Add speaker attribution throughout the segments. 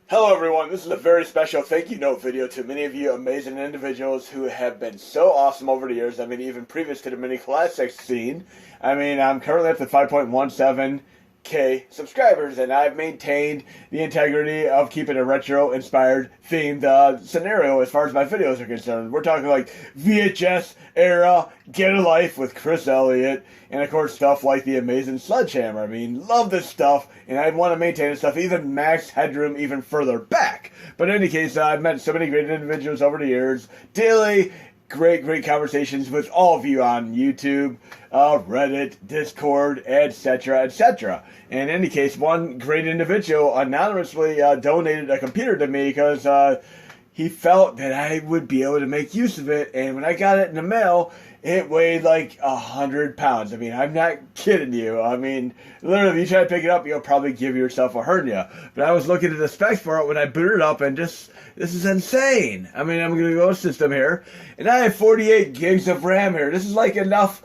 Speaker 1: Hello everyone, this is a very special thank you note video to many of you amazing individuals who have been so awesome over the years. I mean, even previous to the mini classics scene. I mean, I'm currently up to 5.17K subscribers, and I've maintained the integrity of keeping a retro-inspired themed scenario as far as my videos are concerned. We're talking like VHS era, Get a Life with Chris Elliott, and of course stuff like the amazing Sledgehammer. I mean, love this stuff, and I want to maintain this stuff, even max headroom even further back. But in any case, I've met so many great individuals over the years, daily great conversations with all of you on YouTube, Reddit, Discord, etc., etc. And in any case, one great individual anonymously donated a computer to me because he felt that I would be able to make use of it. And when I got it in the mail, it weighed like 100 pounds. I mean, I'm not kidding you. I mean, literally, if you try to pick it up, you'll probably give yourself a hernia. But I was looking at the specs for it when I booted it up, and just, this is insane. I mean, I'm going to go system here, and I have 48 gigs of RAM here. This is like enough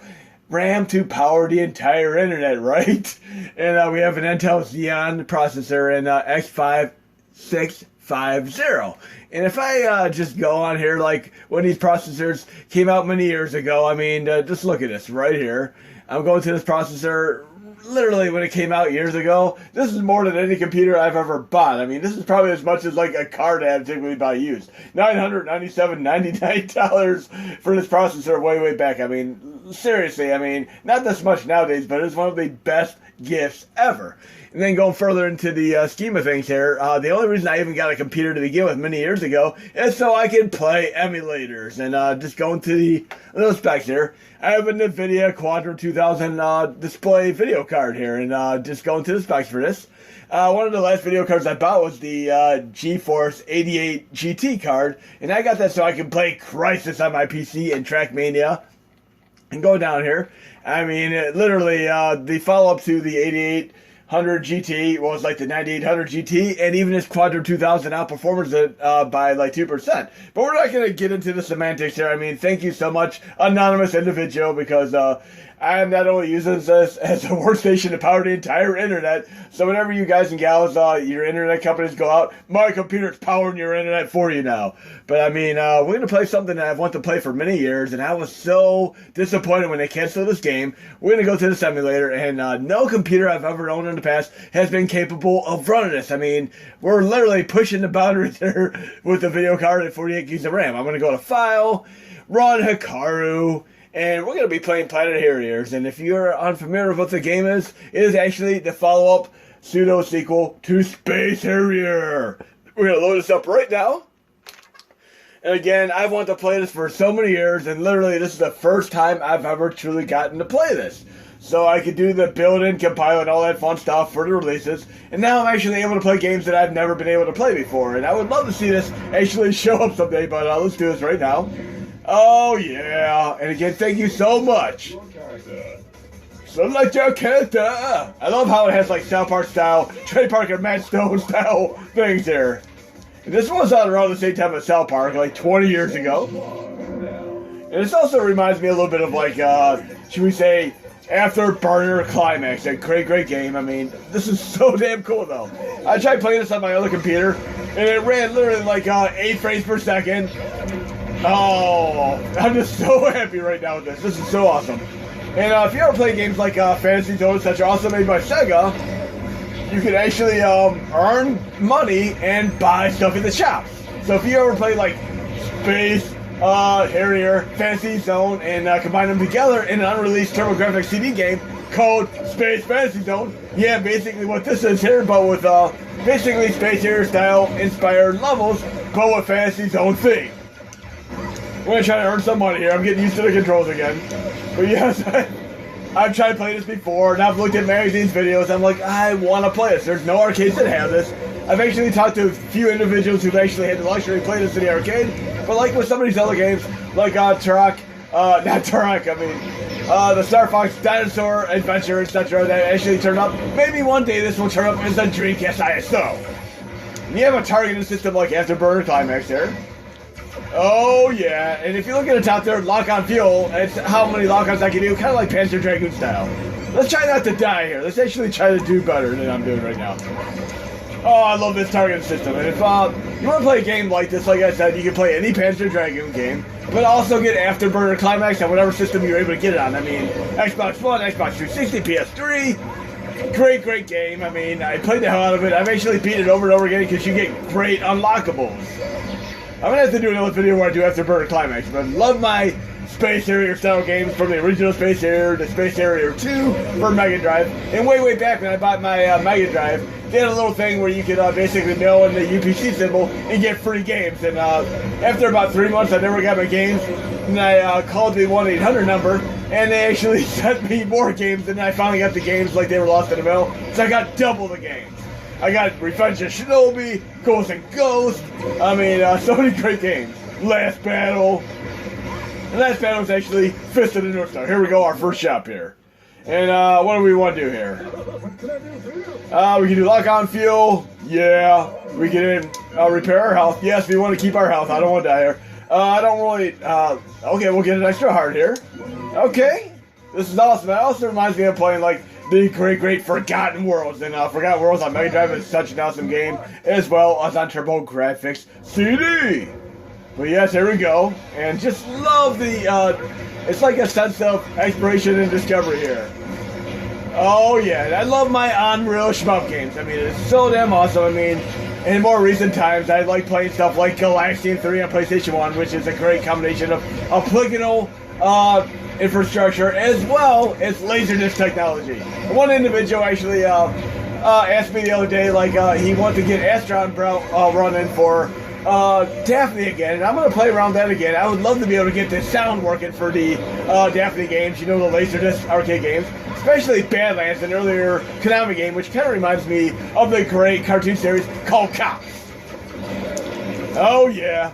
Speaker 1: RAM to power the entire internet, right? And we have an Intel Xeon processor and X5650. And if I just go on here, like when these processors came out many years ago, I mean, just look at this right here. I'm going to this processor literally when it came out years ago. This is more than any computer I've ever bought. I mean, this is probably as much as like a card ad typically buy used. $997.99 for this processor way back. I mean, seriously, I mean, not this much nowadays, but it's one of the best gifts ever. And then going further into the scheme of things here, the only reason I even got a computer to begin with many years ago is so I can play emulators. And just going to the little specs here, I have a NVIDIA Quadro 2000 display video card here, and just going to the specs for this. One of the last video cards I bought was the GeForce 88 GT card, and I got that so I can play Crysis on my PC and Trackmania. And go down here, I mean, literally, the follow-up to the 8800 GT was like the 9800 GT, and even this Quadro 2000 outperforms it by like 2%. But we're not going to get into the semantics here. I mean, thank you so much, anonymous individual, because I am not only using this as a workstation to power the entire internet, so whenever you guys and gals, your internet companies go out, my computer's powering your internet for you now. But I mean, we're going to play something that I've wanted to play for many years, and I was so disappointed when they canceled this game. We're going to go to this emulator, and no computer I've ever owned in the past has been capable of running this. I mean, we're literally pushing the boundaries here with the video card at 48 gigs of RAM. I'm going to go to File, Run Hikaru, and we're going to be playing Planet Harriers. And if you're unfamiliar with what the game is, it is actually the follow-up pseudo-sequel to Space Harrier. We're going to load this up right now. And again, I've wanted to play this for so many years, and literally this is the first time I've ever truly gotten to play this. So I could do the build and compile and all that fun stuff for the releases. And now I'm actually able to play games that I've never been able to play before. And I would love to see this actually show up someday, but let's do this right now. Oh yeah, and again, thank you so much. Select your character. I love how it has like South Park style, Trey Parker, Matt Stone style things here. And this was out around the same time as South Park, like 20 years ago. And this also reminds me a little bit of like, should we say, Afterburner Climax. A great game. I mean, this is so damn cool though. I tried playing this on my other computer, and it ran literally like 8 frames per second. Oh, I'm just so happy right now with this. This is so awesome. And if you ever play games like Fantasy Zone, etc., also made by Sega, you can actually earn money and buy stuff in the shops. So if you ever play like Space Harrier, Fantasy Zone, and combine them together in an unreleased TurboGrafx CD game called Space Fantasy Zone, yeah, basically what this is here, but with basically Space Harrier style inspired levels, but with Fantasy Zone theme. We're going to try to earn some money here. I'm getting used to the controls again. But yes, I've tried playing this before, and I've looked at magazines, videos. I'm like, I want to play this. There's no arcades that have this. I've actually talked to a few individuals who've actually had the luxury of playing this in the arcade. But like with some of these other games, like the Star Fox Dinosaur Adventure, etc., that actually turned up. Maybe one day this will turn up as a Dreamcast ISO. And you have a targeted system like Afterburner Climax there. Oh yeah, and if you look at the top there, lock-on fuel, it's how many lock-ons I can do, kind of like Panzer Dragoon style. Let's try not to die here. Let's actually try to do better than I'm doing right now. Oh, I love this targeting system. And if you want to play a game like this, like I said, you can play any Panzer Dragoon game, but also get Afterburner Climax on whatever system you're able to get it on. I mean, Xbox One, Xbox 360, PS3. Great game. I mean, I played the hell out of it. I've actually beat it over and over again because you get great unlockables. I'm going to have to do another video where I do Afterburner Climax, but I love my Space Harrier style games from the original Space Harrier to Space Harrier 2 for Mega Drive. And way back when I bought my Mega Drive, they had a little thing where you could basically mail in the UPC symbol and get free games. And after about 3 months, I never got my games. And I called the 1-800 number, and they actually sent me more games. And I finally got the games like they were lost in the mail. So I got double the games. I got Revenge of Shinobi, Ghost and Ghost. I mean, so many great games. Last Battle. And Last Battle is actually Fist of the North Star. Here we go, our first shop here. And what do we want to do here? We can do lock-on fuel. Yeah. We can repair our health. Yes, we want to keep our health. I don't want to die here. I don't really... okay, we'll get an extra heart here. Okay. This is awesome. It also reminds me of playing, like, the great Forgotten Worlds. And Forgotten Worlds on Mega Drive is such an awesome game, as well as on TurboGrafx CD. But yes, here we go. And just love the, it's like a sense of exploration and discovery here. Oh yeah, and I love my Unreal shmup games. I mean, it's so damn awesome. I mean, in more recent times, I like playing stuff like Galaxian 3 on PlayStation 1, which is a great combination of polygonal infrastructure as well as laserdisc technology. One individual actually asked me the other day, like, he wanted to get Astron running for Daphne again, and I'm going to play around that again. I would love to be able to get the sound working for the Daphne games, you know, the Laserdisc arcade games, especially Badlands, an earlier Konami game, which kind of reminds me of the great cartoon series called Cops. Oh yeah.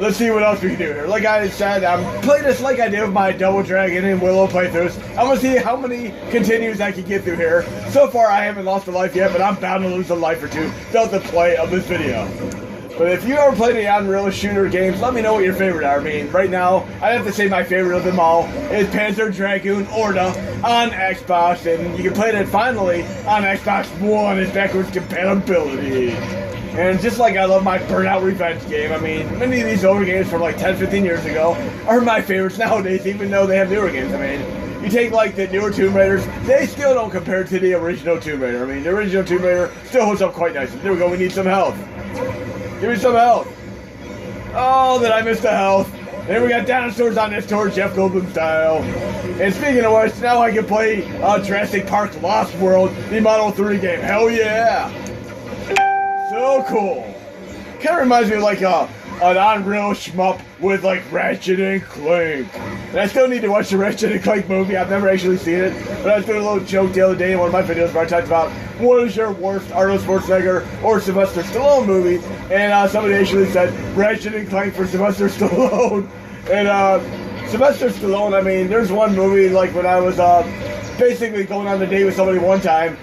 Speaker 1: Let's see what else we can do here. Like I said, I'm playing this like I did with my Double Dragon and Willow playthroughs. I'm going to see how many continues I can get through here. So far, I haven't lost a life yet, but I'm bound to lose a life or two throughout the play of this video. But if you ever played any Unreal shooter games, let me know what your favorite are. I mean, right now, I'd have to say my favorite of them all is Panzer Dragoon Orta on Xbox, and you can play it finally on Xbox One. It's backwards compatibility. And just like I love my Burnout Revenge game, I mean, many of these older games from like 10, 15 years ago are my favorites nowadays, even though they have newer games. I mean, you take like the newer Tomb Raiders, they still don't compare to the original Tomb Raider. I mean, the original Tomb Raider still holds up quite nicely. There we go, we need some health. Give me some health. Oh, did I miss the health? Then we got dinosaurs on this tour, Jeff Goldblum style. And speaking of which, now I can play Jurassic Park Lost World, the Model 3 game. Hell yeah! So cool. Kind of reminds me of like an Unreal shmup with like Ratchet and Clank. And I still need to watch the Ratchet and Clank movie. I've never actually seen it, but I was doing a little joke the other day in one of my videos where I talked about what is your worst Arnold Schwarzenegger or Sylvester Stallone movie, and somebody actually said Ratchet and Clank for Sylvester Stallone. And Sylvester Stallone, I mean, there's one movie like when I was basically going on a date with somebody one time.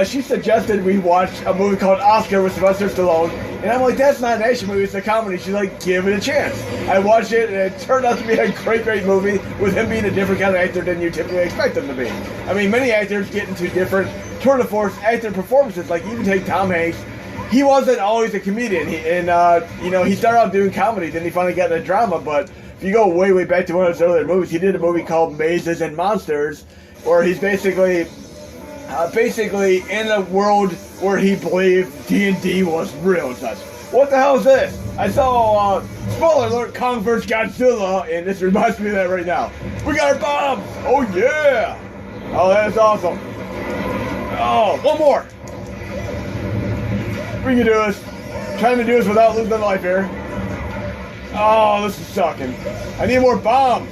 Speaker 1: She suggested we watch a movie called Oscar with Sylvester Stallone, and I'm like, that's not an action movie, it's a comedy. She's like, give it a chance. I watched it, and it turned out to be a great movie, with him being a different kind of actor than you typically expect him to be. I mean, many actors get into different tour de force acting performances, like even take Tom Hanks. He wasn't always a comedian, you know, he started out doing comedy, then he finally got into drama, but if you go way back to one of his earlier movies, he did a movie called Mazes and Monsters, where he's basically in a world where he believed D&D was real and such. What the hell is this? I saw, spoiler alert, Kong vs. Godzilla, and this reminds me of that right now. We got our bombs! Oh yeah! Oh, that's awesome. Oh, one more! We can do this. Trying to do this without losing life here. Oh, this is sucking. I need more bombs!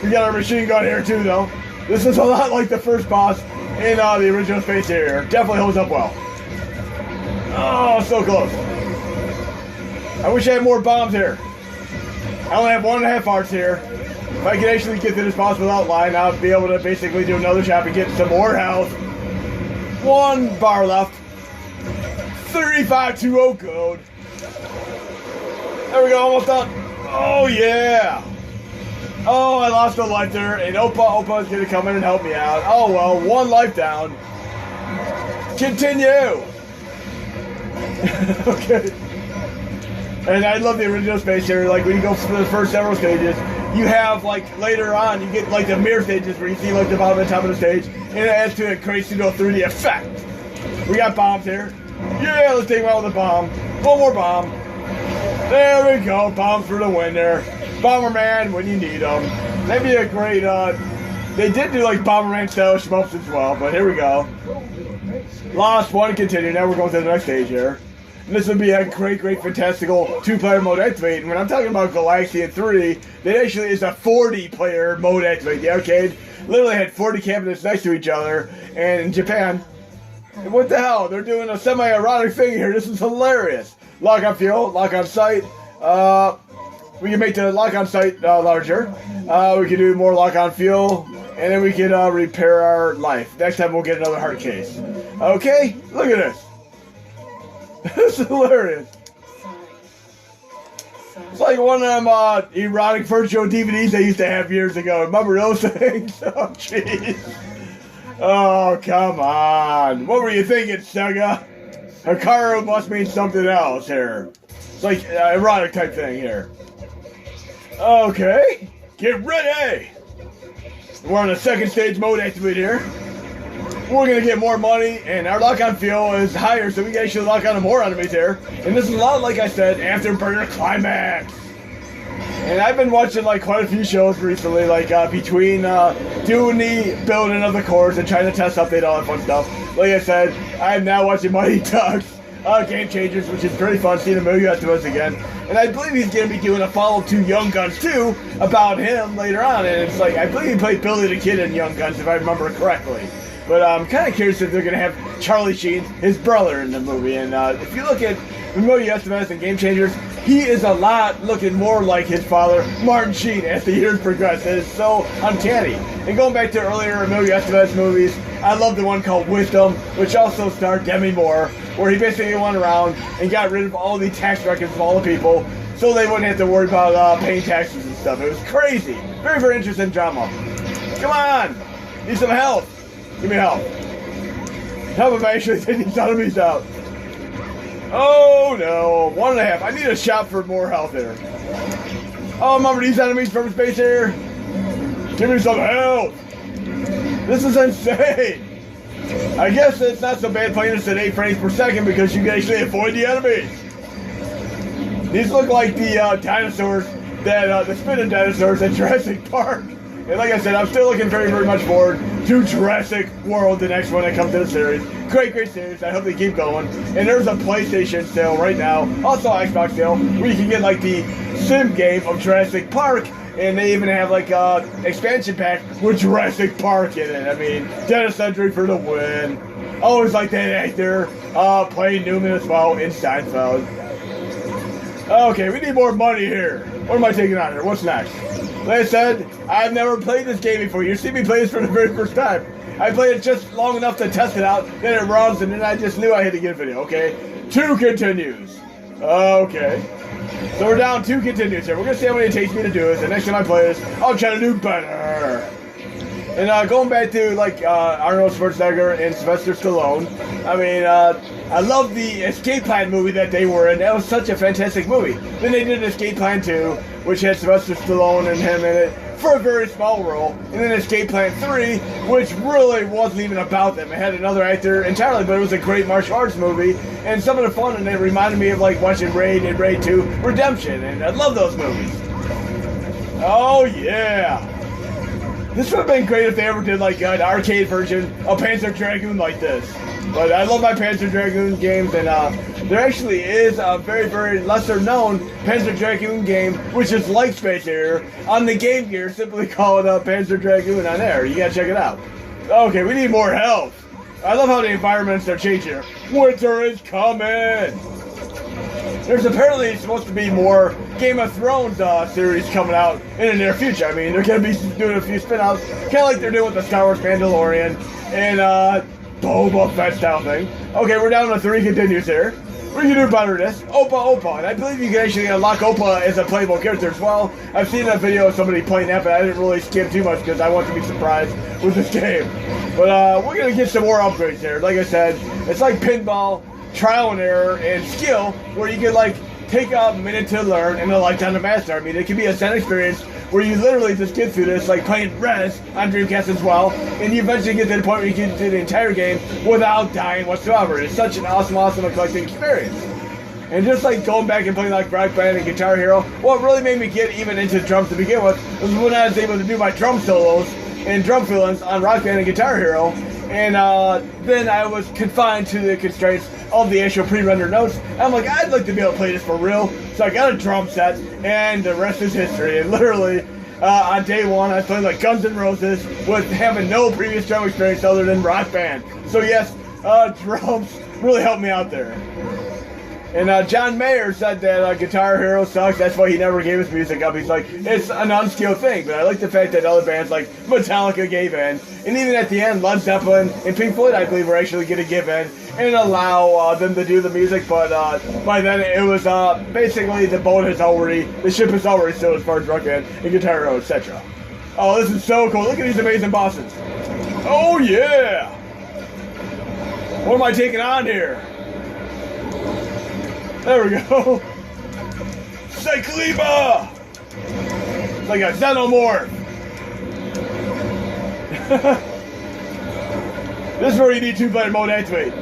Speaker 1: We got our machine gun here too, though. This is a lot like the first boss in the original Space Harrier. Definitely holds up well. Oh, so close. I wish I had more bombs here. I only have 1.5 hearts here. If I could actually get through this boss without lying, I'll be able to basically do another shot and get some more health. 1 bar left. 3520 code. There we go, almost done. Oh, yeah. Oh, I lost a life there, and Opa is going to come in and help me out. Oh, well, 1 life down. Continue! Okay. And I love the original Space Harrier. Like, when you go through the first several stages, you have, like, later on, you get, like, the mirror stages where you see, like, the bottom and top of the stage, and it adds to a crazy 3D effect. We got bombs here. Yeah, let's take one with a bomb. One more bomb. There we go. Bombs for the winner. Bomberman when you need them. That'd be a great, they did do, like, Bomberman style shmups as well, but here we go. Lost one, continue. Now we're going to the next stage here. And this would be a great, fantastical 2-player mode activate. And when I'm talking about Galaxian 3, it actually is a 40-player mode activate. The arcade literally had 40 cabinets next to each other. And in Japan, what the hell? They're doing a semi-erotic thing here. This is hilarious. Lock on fuel, lock on sight. We can make the lock on sight larger. We can do more lock on fuel. And then we can repair our life. Next time we'll get another heart case. Okay? Look at this. It's hilarious. It's like one of them erotic virtual DVDs I used to have years ago. Remember those things? Oh, jeez. Oh, come on. What were you thinking, Sega? Hikaru must mean something else here. It's like an erotic type thing here. Okay. Get ready. We're on the second stage mode activate here. We're going to get more money, and our lock-on fuel is higher, so we can actually lock on to more enemies here. And this is a lot, like I said, Afterburner Climax. And I've been watching, like, quite a few shows recently, like, between doing the building of the cores and trying to test update all that fun stuff. Like I said, I'm now watching Mighty Ducks Game Changers, which is pretty fun, seeing Emulation activists again. And I believe he's going to be doing a follow-up to Young Guns 2 about him later on. And it's like, I believe he played Billy the Kid in Young Guns, if I remember correctly. But I'm kind of curious if they're going to have Charlie Sheen, his brother, in the movie. And if you look at Emulation activists and Game Changers, he is a lot looking more like his father, Martin Sheen, as the years progress. It is so uncanny. And going back to earlier Emulation activists movies, I love the one called Wisdom, which also starred Demi Moore, where he basically went around and got rid of all the tax records of all the people, so they wouldn't have to worry about paying taxes and stuff. It was crazy. Very, very interesting drama. Come on! Need some help. Give me help. Help him actually take these enemies out. Oh no, 1.5. I need a shop for more health here. Oh, remember these enemies from Space Harrier? Give me some health. This is insane. I guess it's not so bad playing this at 8 frames per second because you can actually avoid the enemies. These look like the dinosaurs, the spinning dinosaurs at Jurassic Park. And like I said, I'm still looking very, very much forward to Jurassic World, the next one that comes to the series. Great series. I hope they keep going. And there's a PlayStation sale right now, also Xbox sale, where you can get like the sim game of Jurassic Park. And they even have like expansion pack with Jurassic Park in it. I mean, Dennis Sedgwick for the win. Always like that actor playing Newman as well in Seinfeld. Okay, we need more money here. What am I taking on here? What's next? Like I said, I've never played this game before. You see me play this for the very first time. I played it just long enough to test it out, then it runs, and then I just knew I had to get a video, okay? 2 continues. Okay. So we're down 2 continues here. We're going to see how many it takes me to do this. The next time I play this, I'll try to do better. And going back to, like, Arnold Schwarzenegger and Sylvester Stallone, I mean, I love the Escape Plan movie that they were in. That was such a fantastic movie. Then they did Escape Plan 2, which had Sylvester Stallone and him in it for a very small role. And then Escape Plan 3, which really wasn't even about them. It had another actor entirely, but it was a great martial arts movie. And some of the fun, and it reminded me of, like, watching Raid and Raid 2 Redemption. And I love those movies. Oh, yeah. This would have been great if they ever did like an arcade version of Panzer Dragoon like this. But I love my Panzer Dragoon games, and there actually is a very, very lesser known Panzer Dragoon game, which is like Space Harrier, on the Game Gear. Simply call it Panzer Dragoon on there. You gotta check it out. Okay, we need more health. I love how the environments are changing. Winter is coming! There's apparently supposed to be more Game of Thrones series coming out in the near future. I mean, they're going to be doing a few spin-offs, kind of like they're doing with the Star Wars Mandalorian and Boba Fett style thing. Okay, we're down to 3 continues here. What you do better than this? Opa, and I believe you can actually unlock Opa as a playable character as well. I've seen a video of somebody playing that, but I didn't really skim too much because I want to be surprised with this game. But we're gonna get some more upgrades here. Like I said, it's like pinball, trial and error, and skill, where you can like take a minute to learn and a lifetime to master. I mean, it can be a Zen experience where you literally just get through this, like playing Res on Dreamcast as well, and you eventually get to the point where you can do the entire game without dying whatsoever. It's such an awesome collecting experience. And just like going back and playing like Rock Band and Guitar Hero, what really made me get even into drums to begin with was when I was able to do my drum solos and drum fillings on Rock Band and Guitar Hero, and then I was confined to the constraints of the actual pre-rendered notes. I'm like, I'd like to be able to play this for real, so I got a drum set, and the rest is history. And literally, on day one, I was playing like Guns N' Roses with having no previous drum experience other than Rock Band. So yes, drums really helped me out there. And John Mayer said that Guitar Hero sucks, that's why he never gave his music up. He's like, it's an unskilled thing, but I like the fact that other bands like Metallica gave in. And even at the end, Led Zeppelin and Pink Floyd, I believe, were actually going to give in and allow them to do the music, but by then it was basically the ship has already sailed as far as Rock Band and Guitar Hero, etc. Oh, this is so cool. Look at these amazing bosses. Oh, yeah! What am I taking on here? There we go. Cycleba! It's like a xenomorph. This is where you need two-player mode activate.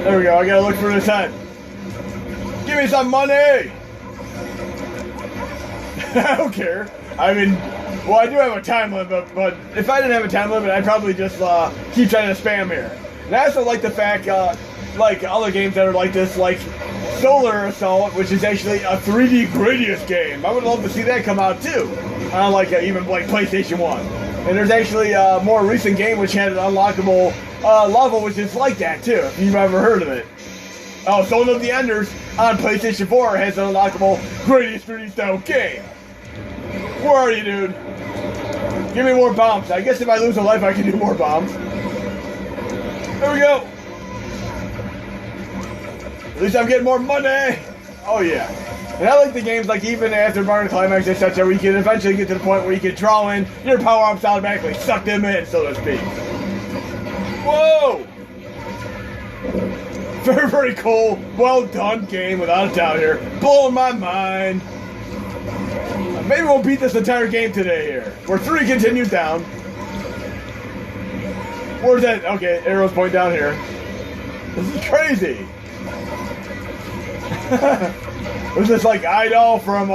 Speaker 1: There we go. I gotta look for this head. Give me some money! I don't care. I mean, well, I do have a time limit, but if I didn't have a time limit, I'd probably just keep trying to spam here. And I also like the fact, like other games that are like this, like Solar Assault, which is actually a 3D Gradius game. I would love to see that come out too, on even like PlayStation 1. And there's actually a more recent game which had an unlockable level which is like that too, if you've ever heard of it. Oh, Soul of the Enders on PlayStation 4 has an unlockable Gradius 3D style game. Where are you, dude? Give me more bombs. I guess if I lose a life, I can do more bombs. There we go. At least I'm getting more money. Oh yeah. And I like the games like even after Mario Climax etc. where you can eventually get to the point where you can draw in your power-ups automatically, suck them in, so to speak. Whoa! Very, very cool. Well done game, without a doubt here. Blowing my mind. Maybe we'll beat this entire game today here. We're 3 continues down. Where's that? Okay, arrows point down here. This is crazy. There's this like idol from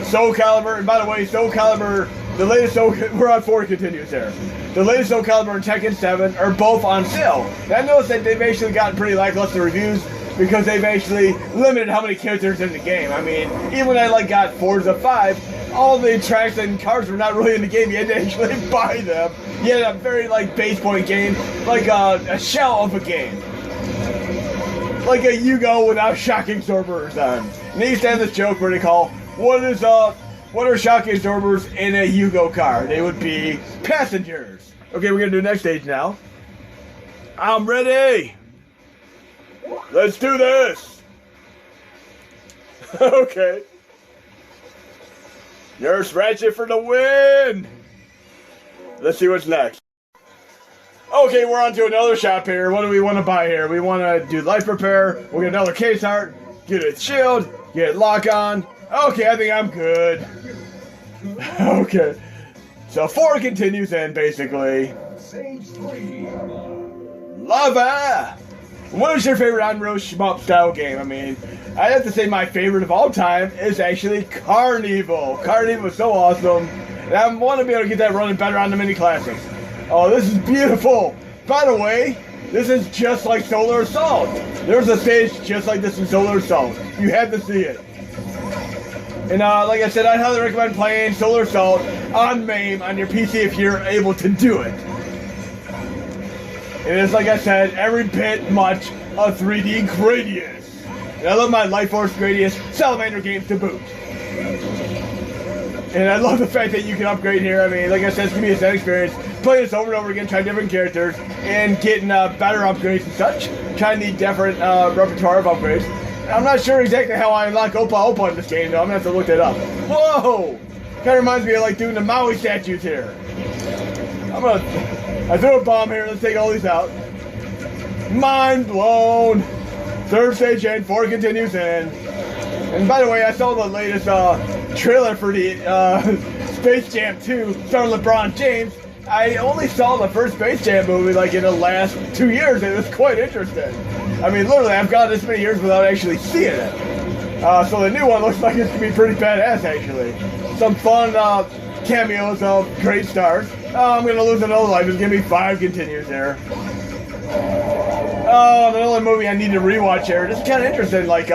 Speaker 1: Soul Calibur, and by the way, Soul Calibur, the latest we're on 4 continues there. The latest Soul Calibur and Tekken 7 are both on sale. And I noticed that they've actually gotten pretty lackluster reviews because they've actually limited how many characters in the game. I mean, even when I like got 4s of 5, all the tracks and cards were not really in the game. You had to actually buy them. You had a very like base point game, like a shell of a game. Like a Yugo without shocking absorbers on. And they used to have this joke where they call, what are shocking absorbers in a Yugo car? They would be passengers. Okay, we're gonna do the next stage now. I'm ready. Let's do this. Okay. Nurse Ratchet for the win. Let's see what's next. Okay, we're on to another shop here. What do we want to buy here? We want to do life repair. We'll get another case heart. Get a shield. Get lock on. Okay, I think I'm good. Okay. So 4 continues in, basically. Lava! What is your favorite on-road shmup style game? I mean, I have to say my favorite of all time is actually Carnival. Carnival is so awesome. And I want to be able to get that running better on the mini classics. Oh, this is beautiful. By the way, this is just like Solar Assault. There's a stage just like this in Solar Assault. You have to see it. And like I said, I'd highly recommend playing Solar Assault on MAME on your PC if you're able to do it. It is, like I said, every bit much a 3D Gradius. And I love my Life Force Gradius Salamander games to boot. And I love the fact that you can upgrade here. I mean, like I said, it's going to be a Zen experience. playing this over and over again, trying different characters, and getting better upgrades and such, trying the different repertoire of upgrades. I'm not sure exactly how I unlock Opa Opa in this game, though. I'm going to have to look that up. Whoa! Kind of reminds me of like doing the Maui statues here. I threw a bomb here. Let's take all these out. Mind blown. Third stage in, 4 continues in. And by the way, I saw the latest trailer for the Space Jam 2 starring LeBron James. I only saw the first Space Jam movie like in the last 2 years, and it was quite interesting. I mean, literally, I've gone this many years without actually seeing it. So the new one looks like it's going to be pretty badass, actually. Some fun cameos of great stars. I'm going to lose another life. It's going to be 5 continues there. Oh, another movie I need to rewatch here. This is kind of interesting. Like,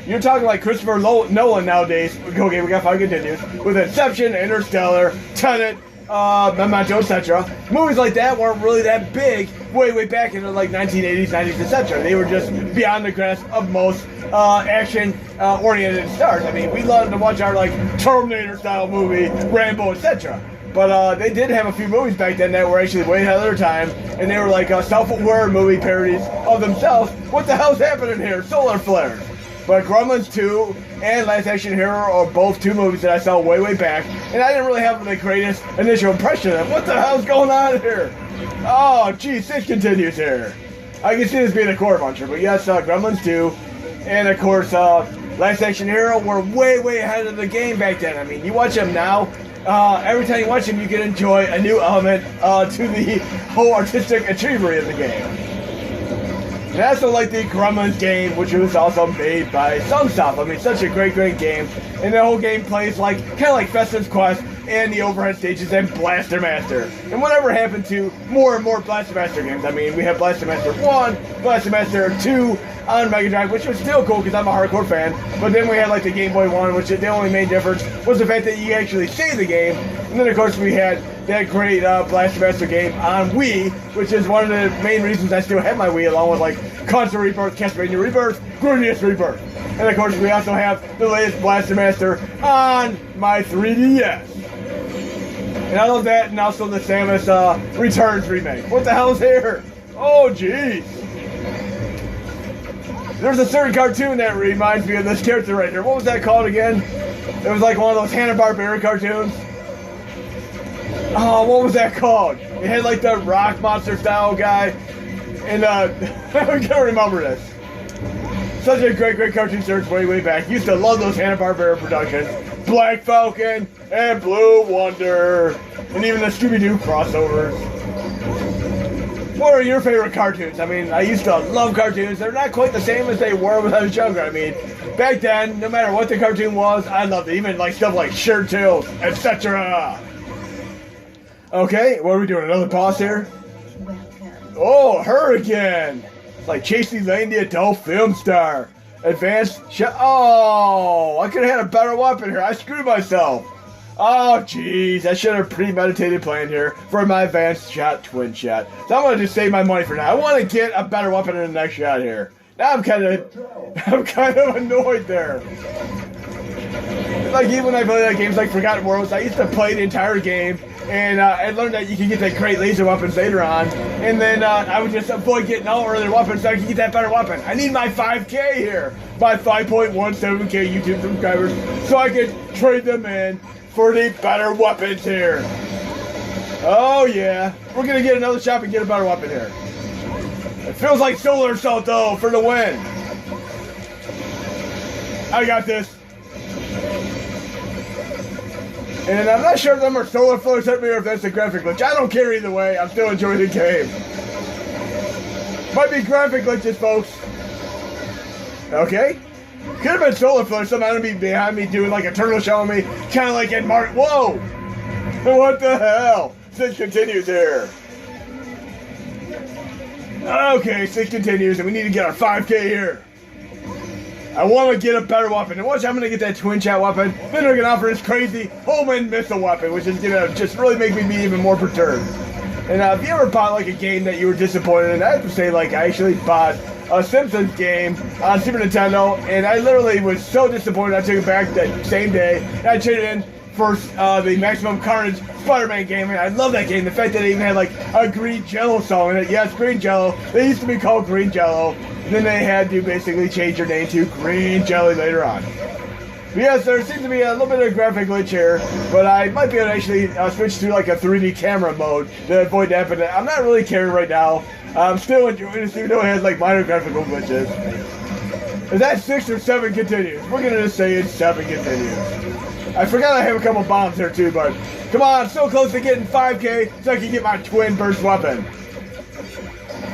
Speaker 1: you're talking like Christopher Nolan nowadays. Okay, we got 5 continues. With Inception, Interstellar, Tenet, Memento, etc. Movies like that weren't really that big way back in the like 1980s, 90s, etc. They were just beyond the grasp of most action-oriented stars. I mean, we loved to watch our like Terminator-style movie, Rambo, etc. But they did have a few movies back then that were actually way ahead of their time, and they were like self-aware movie parodies of themselves. What the hell's happening here? Solar flares. But Gremlins 2 and Last Action Hero are both 2 movies that I saw way back, and I didn't really have the greatest initial impression of them. What the hell's going on here? Oh, geez, 6 continues here. I can see this being a core buncher, but yes, Gremlins 2, and of course, Last Action Hero were way ahead of the game back then. I mean, you watch them now, every time you watch them, you can enjoy a new element to the whole artistic achievement of the game. And I also like the Gremlins game, which was also made by Sunsoft. I mean, such a great game. And the whole game plays like, kind of like Festiv's Quest and the overhead stages and Blaster Master. And whatever happened to more and more Blaster Master games? I mean, we have Blaster Master 1, Blaster Master 2 on Mega Drive, which was still cool because I'm a hardcore fan. But then we had like the Game Boy 1, which the only main difference was the fact that you actually save the game. And then of course we had that great Blaster Master game on Wii, which is one of the main reasons I still have my Wii, along with like Console Rebirth, Castlevania Rebirth, Gradius Rebirth. And of course we also have the latest Blaster Master on my 3DS. And I love that, and also the Samus Returns remake. What the hell is here? Oh jeez. There's a certain cartoon that reminds me of this character right here. What was that called again? It was like one of those Hanna-Barbera cartoons. Oh, what was that called? It had like the rock monster style guy. And I can't remember this. Such a great cartoon series way back. Used to love those Hanna-Barbera productions. Black Falcon and Blue Wonder. And even the Scooby-Doo crossovers. What are your favorite cartoons? I mean, I used to love cartoons. They're not quite the same as they were when I was younger. I mean, back then, no matter what the cartoon was, I loved it. Even like stuff like Shirt Tails, etc. Okay, what are we doing? Another boss here? Oh, her again! It's like Chasey Lane, the adult film star. Advanced shot. Oh, I could have had a better weapon here. I screwed myself. Oh, jeez. I should have premeditated plan here for my advanced shot, twin shot. So I'm going to just save my money for now. I want to get a better weapon in the next shot here. Now I'm kind of annoyed there. Like even when I play like games like Forgotten Worlds, I used to play the entire game, and I learned that you can get that great laser weapons later on, and then I would just avoid getting all earlier weapons so I can get that better weapon. I need my 5K here, my 5.17K YouTube subscribers, so I can trade them in for the better weapons here. Oh yeah, we're gonna get another shot and get a better weapon here. It feels like Solar Assault though for the win. I got this. And I'm not sure if them are solar flows at me or if that's a graphic glitch. I don't care either way. I'm still enjoying the game. Might be graphic glitches, folks. Okay. Could have been solar flows. Some enemy behind me doing like a turtle shell on me. Kind of like in Mark. Whoa! What the hell? 6 continues here. Okay, 6 continues, and we need to get our 5K here. I want to get a better weapon. And watch, I'm going to get that twin shot weapon. Then they're going to offer this crazy homing missile weapon, which is going to just really make me be even more perturbed. And if you ever bought like a game that you were disappointed in, I have to say, like, I actually bought a Simpsons game on Super Nintendo, and I literally was so disappointed I took it back that same day, and I traded in first, the Maximum Carnage Spider-Man game, and I love that game. The fact that it even had like a Green Jello song in it. Yes, Green Jello. They used to be called Green Jello. And then they had to basically change their name to Green Jelly later on. But yes, there seems to be a little bit of a graphic glitch here, but I might be able to actually switch to like a 3D camera mode to avoid that, but I'm not really caring right now. I'm still enjoying this, even though it has like minor graphical glitches. Is that 6 or 7 continues? We're gonna just say it's 7 continues. I forgot I have a couple bombs here too, but come on, so close to getting 5K so I can get my twin burst weapon.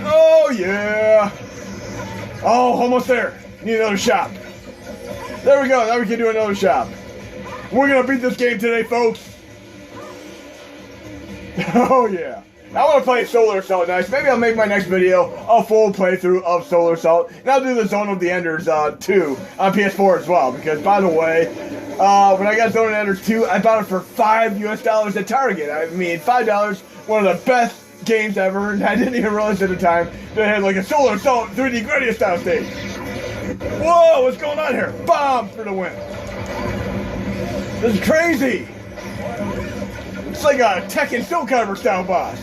Speaker 1: Oh yeah! Oh, almost there. Need another shot. There we go. Now we can do another shot. We're gonna beat this game today, folks. Oh yeah. I want to play Solar Assault next. Maybe I'll make my next video a full playthrough of Solar Assault. And I'll do the Zone of the Enders 2 on PS4 as well. Because, by the way, when I got Zone of the Enders 2, I bought it for $5 US at Target. I mean, $5, one of the best games ever. And I didn't even realize at the time that it had like a Solar Assault 3D Gradius style stage. Whoa, what's going on here? Bomb for the win. This is crazy. It's like a Tekken Soul Calibur style boss.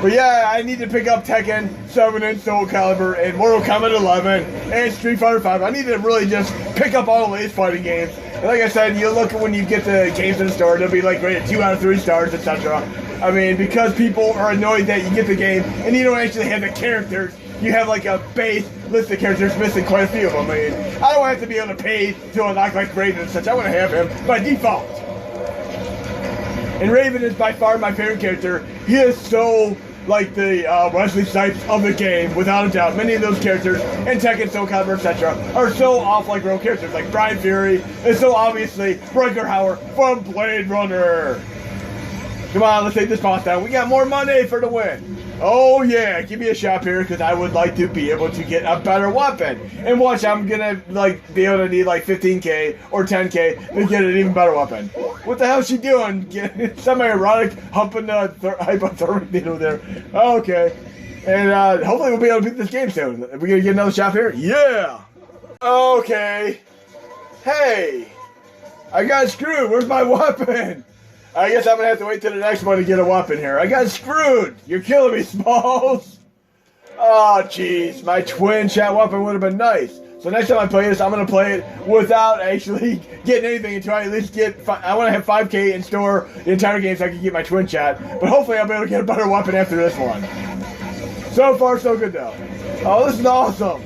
Speaker 1: But yeah, I need to pick up Tekken 7 and Soul Calibur and Mortal Kombat 11 and Street Fighter 5. I need to really just pick up all the latest fighting games. And like I said, you look when you get the games in the store, they'll be like rated 2 out of 3 stars, etc. I mean, because people are annoyed that you get the game and you don't actually have the characters. You have like a base list of characters missing quite a few of them. I mean, I don't have to be able to pay to unlock like Raven and such. I want to have him by default. And Raven is by far my favorite character. He is so like the Wesley Snipes of the game, without a doubt. Many of those characters in Tekken, Soul Calibur, etc. are so off like real characters. Like Brian Fury is so obviously Rutger Hauer from Blade Runner. Come on, let's take this boss down. We got more money for the win. Oh yeah, give me a shot here because I would like to be able to get a better weapon. And watch, I'm gonna like be able to need like 15K or 10K to get an even better weapon. What the hell is she doing? Some erotic humping the hypothermic needle there. Okay. And hopefully we'll be able to beat this game soon. Are we gonna get another shot here? Yeah! Okay. Hey! I got screwed. Where's my weapon? I guess I'm going to have to wait till the next one to get a weapon here. I got screwed. You're killing me, Smalls. Oh, jeez. My twin shot weapon would have been nice. So next time I play this, I'm going to play it without actually getting anything until I at least get... I want to have 5K in store the entire game so I can get my twin shot. But hopefully I'll be able to get a better weapon after this one. So far, so good, though. Oh, this is awesome.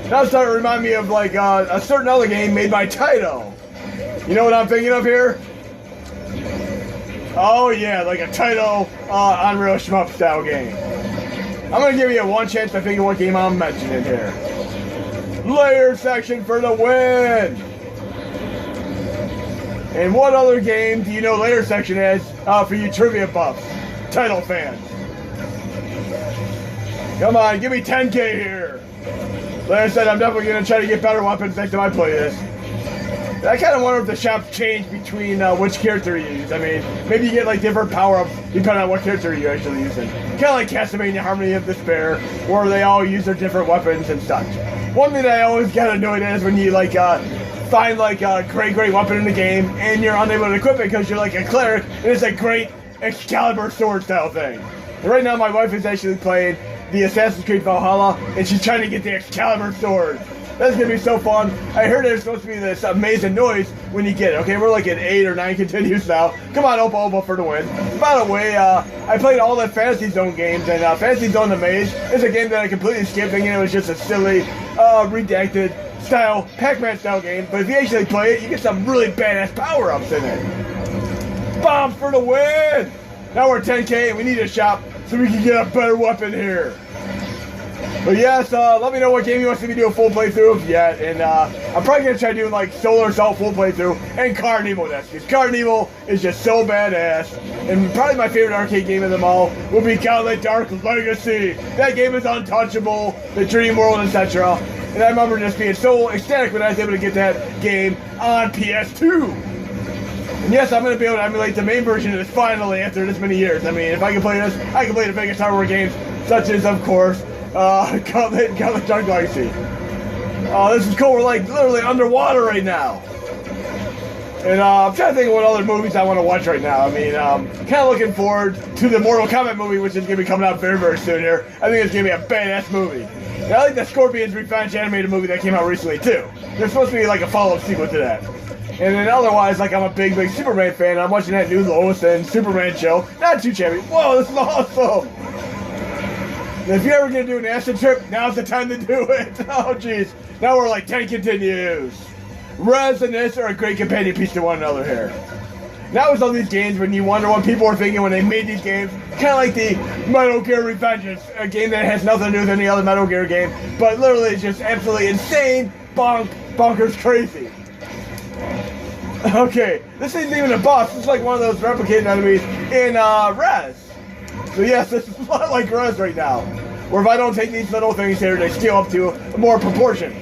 Speaker 1: Now it's starting to remind me of, like, a certain other game made by Taito. You know what I'm thinking of here? Oh yeah, like a Taito Unreal Shmup style game. I'm gonna give you a one chance to think of what game I'm mentioning here. Layer section for the win! And what other game do you know layer section is for you trivia buffs? Taito fans. Come on, give me 10K here. Like I said, I'm definitely gonna try to get better weapons next time I play this. I kind of wonder if the shops change between which character you use. I mean, maybe you get like different power-ups depending on what character you're actually using. Kind of like Castlevania Harmony of Despair, where they all use their different weapons and such. One thing that I always get annoyed at is when you like find like a great weapon in the game and you're unable to equip it because you're like a cleric and it's a great Excalibur sword style thing. And right now my wife is actually playing the Assassin's Creed Valhalla and she's trying to get the Excalibur sword. That's gonna be so fun. I heard there's supposed to be this amazing noise when you get it. Okay, we're like at 8 or 9 continues now. Come on, Opa for the win. By the way, I played all the Fantasy Zone games, and Fantasy Zone The Maze is a game that I completely skipped, thinking it was just a silly, redacted style, Pac-Man style game. But if you actually play it, you get some really badass power-ups in it. Bomb for the win! Now we're 10K, and we need a shop so we can get a better weapon here. But yes, let me know what game you want to see me do a full playthrough of yet, and I'm probably going to try doing like Solar Assault full playthrough and Card Evil next, because Card Evil is just so badass, and probably my favorite arcade game of them all will be Gauntlet Dark Legacy. That game is untouchable, the Dream World, etc. And I remember just being so ecstatic when I was able to get that game on PS2. And yes, I'm going to be able to emulate the main version of this finally after this many years. I mean, if I can play this, I can play the biggest hardware games, such as, of course, Gauntlet Dark Legacy. Oh, this is cool. We're like literally underwater right now. And I'm trying to think of what other movies I want to watch right now. I mean, kind of looking forward to the Mortal Kombat movie, which is going to be coming out very, very soon here. I think it's going to be a badass movie. And I like the Scorpion's Revenge animated movie that came out recently, too. There's supposed to be like a follow-up sequel to that. And then otherwise, like, I'm a big, big Superman fan. I'm watching that new Lois and Superman show. Not too shabby. Whoa, this is awesome! And if you're ever going to do an acid trip, now's the time to do it. Oh, jeez. Now we're like 10 continues. Res and this are a great companion piece to one another here. That was all these games when you wonder what people were thinking when they made these games. Kind of like the Metal Gear Revengeance, a game that has nothing to do with any other Metal Gear game, but literally it's just absolutely insane, bonkers crazy. Okay, this isn't even a boss. This is like one of those replicated enemies in Res. So yes, this is a lot like Res right now. Where if I don't take these little things here, they scale up to more proportion.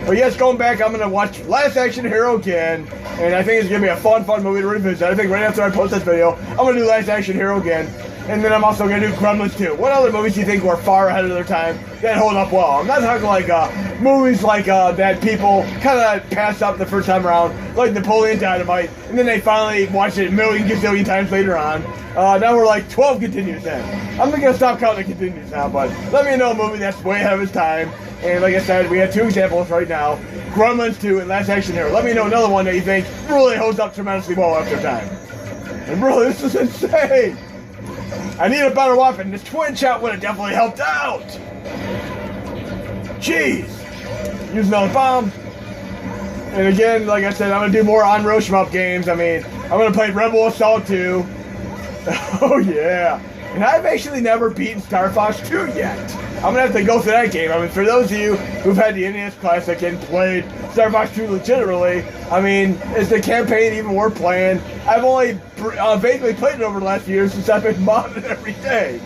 Speaker 1: But yes, going back, I'm going to watch Last Action Hero again, and I think it's going to be a fun movie to revisit. I think right after I post this video, I'm going to do Last Action Hero again, and then I'm also going to do Gremlins 2. What other movies do you think were far ahead of their time that hold up well? I'm not talking like movies like that people kind of passed up the first time around, like Napoleon Dynamite, and then they finally watched it a million gazillion times later on. Now we're like 12 continues in. I'm going to stop counting the continues now, but let me know a movie that's way ahead of its time. And like I said, we have two examples right now, Gremlins 2 and Last Action Hero. Let me know another one that you think really holds up tremendously well after time. And really, this is insane. I need a better weapon. This twin shot would have definitely helped out. Jeez. Use another bomb. And again, like I said, I'm going to do more on-road shmup games. I mean, I'm going to play Rebel Assault 2. Oh, yeah. And I've actually never beaten Star Fox 2 yet. I'm going to have to go through that game. I mean, for those of you who've had the NES Classic and played Star Fox 2 legitimately, I mean, is the campaign even worth playing? I've only vaguely played it over the last few years since I've been modding every day.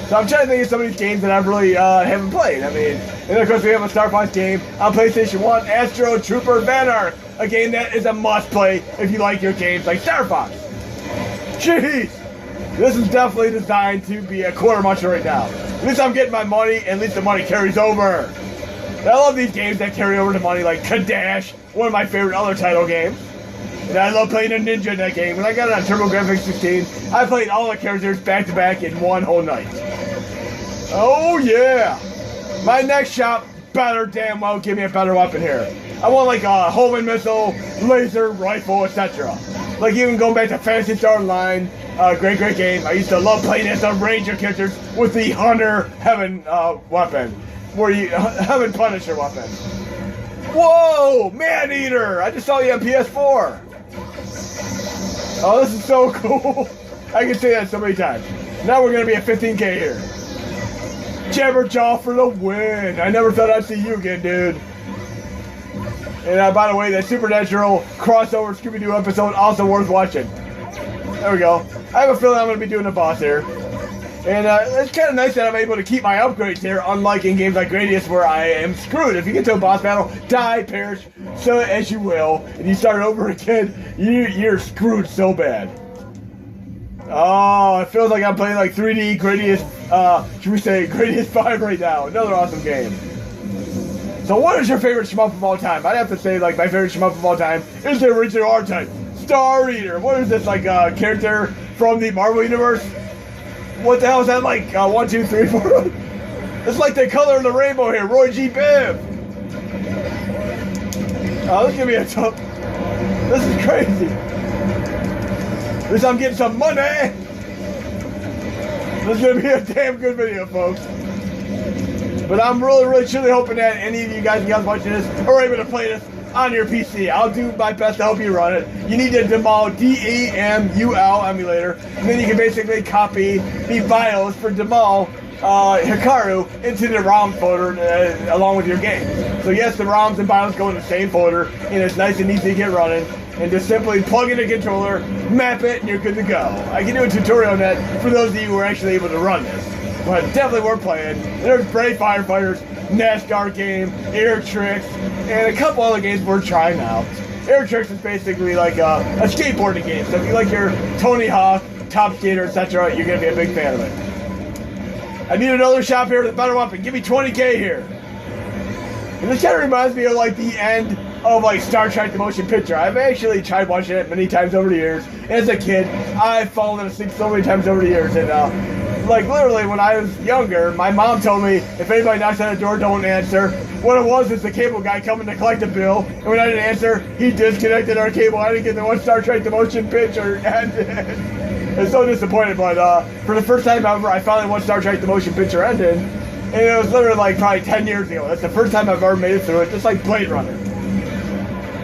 Speaker 1: So I'm trying to think of some of these games that I really haven't played. I mean, and of course we have a Star Fox game on PlayStation 1, Astro Trooper Van Ark, a game that is a must-play if you like your games like Star Fox. Jeez! This is definitely designed to be a quarter muncher right now. At least I'm getting my money, and at least the money carries over. And I love these games that carry over the money, like Kadash, one of my favorite other title games. And I love playing a ninja in that game. When I got it on TurboGrafx 16, I played all the characters back-to-back in one whole night. Oh, yeah! My next shop better damn well give me a better weapon here. I want like a homing missile, laser, rifle, etc. Like even going back to Phantasy Star Online, great game. I used to love playing as the Ranger characters with the Hunter Heaven weapon, where you Heaven Punisher weapon. Whoa, Man-Eater! I just saw you on PS4. Oh, this is so cool. I can say that so many times. Now we're gonna be at 15K here. Jabberjaw for the win. I never thought I'd see you again, dude. And by the way, that Supernatural crossover Scooby-Doo episode also worth watching. There we go. I have a feeling I'm going to be doing a boss here. And it's kind of nice that I'm able to keep my upgrades here, unlike in games like Gradius where I am screwed. If you get to a boss battle, die, perish, so as you will, and you start over again, you're screwed so bad. Oh, it feels like I'm playing like 3D Gradius, should we say Gradius 5 right now. Another awesome game. So what is your favorite shmup of all time? I'd have to say like my favorite shmup of all time is the original R-Type. Star Eater. What is this, like a character from the Marvel Universe? What the hell is that like? 1, 2, 3, 4? It's like the color of the rainbow here. Roy G. Biv. Oh, this is gonna be a tough. This is crazy. At least I'm getting some money. This is gonna be a damn good video, folks. But I'm really truly hoping that any of you guys watching this are able to play this on your PC. I'll do my best to help you run it. You need to Demul, D-E-M-U-L emulator, and then you can basically copy the BIOS for Demul Hikaru into the ROM folder along with your game. So yes, the ROMs and BIOS go in the same folder, and it's nice and easy to get running. And just simply plug in a controller, map it, and you're good to go. I can do a tutorial on that for those of you who are actually able to run this. But definitely worth playing. There's Brave Firefighters, NASCAR game, Air Tricks, and a couple other games we're trying out. Air Tricks is basically like a skateboarding game. So if you like your Tony Hawk, Top Skater, etc., you're going to be a big fan of it. I need another shop here with a better weapon. Give me 20K here. And this kind of reminds me of like the end of like Star Trek the Motion Picture. I've actually tried watching it many times over the years. As a kid, I've fallen asleep so many times over the years, and like literally when I was younger, my mom told me if anybody knocks on the door, don't answer. What it was is the cable guy coming to collect the bill, and when I didn't answer, he disconnected our cable. I didn't get the one Star Trek the Motion Picture ended. I was so disappointed, but for the first time ever, I finally watched Star Trek the Motion Picture ended, and it was literally like probably 10 years ago. That's the first time I've ever made it through it, just like Blade Runner.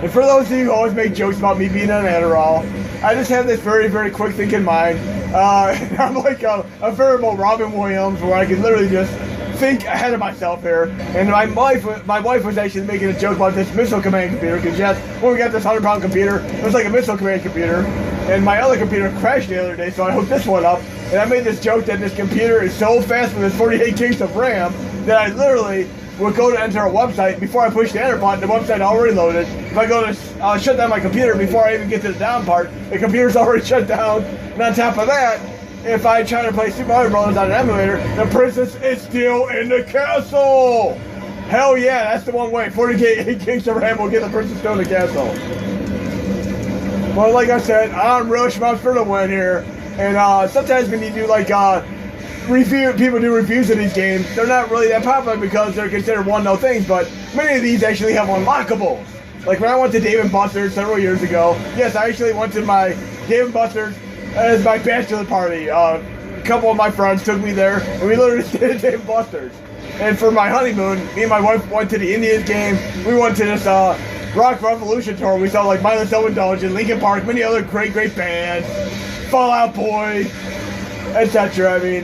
Speaker 1: And for those of you who always make jokes about me being on Adderall, I just have this very, very quick thinking mind. I'm like a veritable Robin Williams, where I can literally just think ahead of myself here. And my wife was actually making a joke about this missile command computer, because yes, when we got this 100-pound computer, it was like a missile command computer. And my other computer crashed the other day, so I hooked this one up. And I made this joke that this computer is so fast with its 48 gigs of RAM that I literally would go to enter a website. Before I push the enter button, the website already loaded. If I go to shut down my computer before I even get to the down part, the computer's already shut down. And on top of that, if I try to play Super Mario Bros. On an emulator, the princess is still in the castle! Hell yeah, that's the one way. 48 gigs of RAM will get the princess still in the castle. Well, like I said, I'm Rush Mouse for the win here. And sometimes when you do like people do reviews of these games, they're not really that popular because they're considered one-note things, but many of these actually have unlockables. Like when I went to Dave & Buster's several years ago, yes, I actually went to my Dave & Buster's as my bachelor party. A couple of my friends took me there, and we literally stayed at Dave & Buster's. And for my honeymoon, me and my wife went to the Indians game. We went to this Rock Revolution tour. We saw like Mindless Self-Indulgence, Linkin Park, many other great bands, Fall Out Boy, etc. I mean,